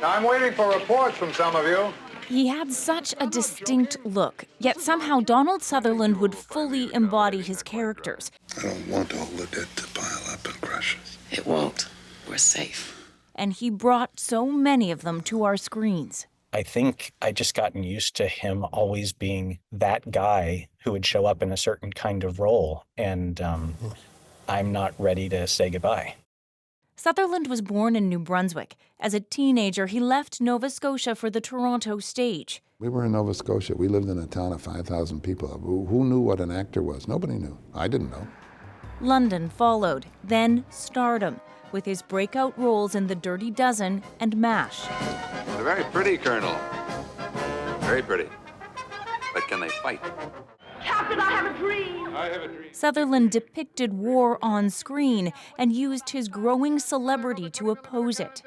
I'm waiting for reports from some of you. He had such a distinct look, yet somehow Donald Sutherland would fully embody his characters. I don't want all the debt to pile up and crush us. It won't. We're safe. And he brought so many of them to our screens. I think I just gotten used to him always being that guy who would show up in a certain kind of role, and I'm not ready to say goodbye. Sutherland was born in New Brunswick. As a teenager, he left Nova Scotia for the Toronto stage. We were in Nova Scotia. We lived in a town of 5,000 people. Who knew what an actor was? Nobody knew. I didn't know. London followed, then stardom, with his breakout roles in The Dirty Dozen and MASH. They're very pretty, Colonel. Very pretty. But can they fight? Captain, I have a dream. I have a dream. Sutherland depicted war on screen and used his growing celebrity to oppose it.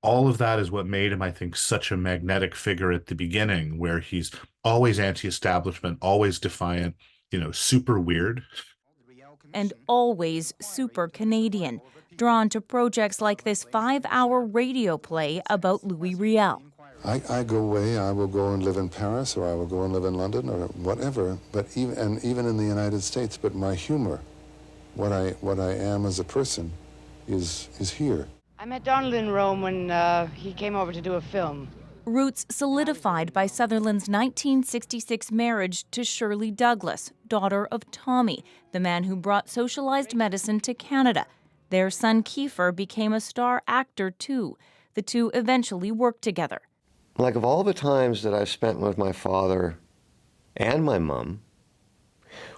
All of that is what made him, I think, such a magnetic figure at the beginning, where he's always anti-establishment, always defiant, super weird. And always super Canadian, drawn to projects like this 5-hour radio play about Louis Riel. I go away, I will go and live in Paris, or I will go and live in London, or whatever, but even in the United States, but my humor, what I am as a person, is here. I met Donald in Rome when he came over to do a film. Roots solidified by Sutherland's 1966 marriage to Shirley Douglas, daughter of Tommy, the man who brought socialized medicine to Canada. Their son Kiefer became a star actor too. The two eventually worked together. Like, of all the times that I've spent with my father and my mom,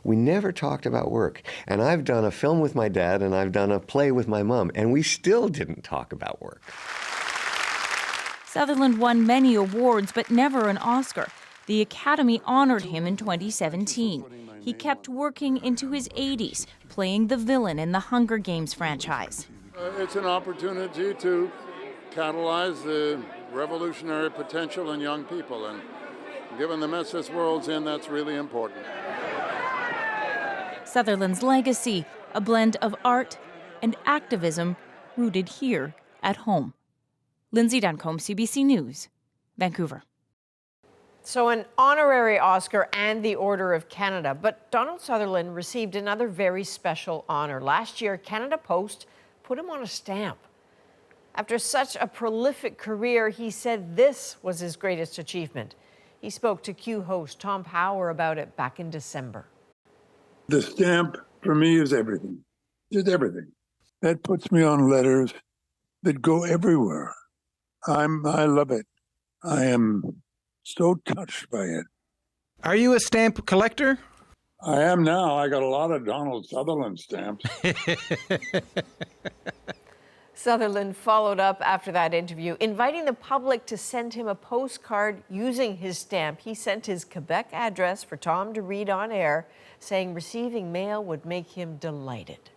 we never talked about work. And I've done a film with my dad and I've done a play with my mom, and we still didn't talk about work. Sutherland won many awards, but never an Oscar. The Academy honored him in 2017. He kept working into his 80s, playing the villain in the Hunger Games franchise. It's an opportunity to catalyze the revolutionary potential in young people, and given the mess this world's in, that's really important. Sutherland's legacy, a blend of art and activism rooted here at home. Lindsay Duncombe, CBC News, Vancouver. So an honorary Oscar and the Order of Canada, but Donald Sutherland received another very special honor. Last year, Canada Post put him on a stamp. After such a prolific career, he said this was his greatest achievement. He spoke to Q host Tom Power about it back in December. The stamp, for me, is everything. Just everything. That puts me on letters that go everywhere. I love it. I am so touched by it. Are you a stamp collector? I am now. I got a lot of Donald Sutherland stamps. Sutherland followed up after that interview, inviting the public to send him a postcard using his stamp. He sent his Quebec address for Tom to read on air, saying receiving mail would make him delighted.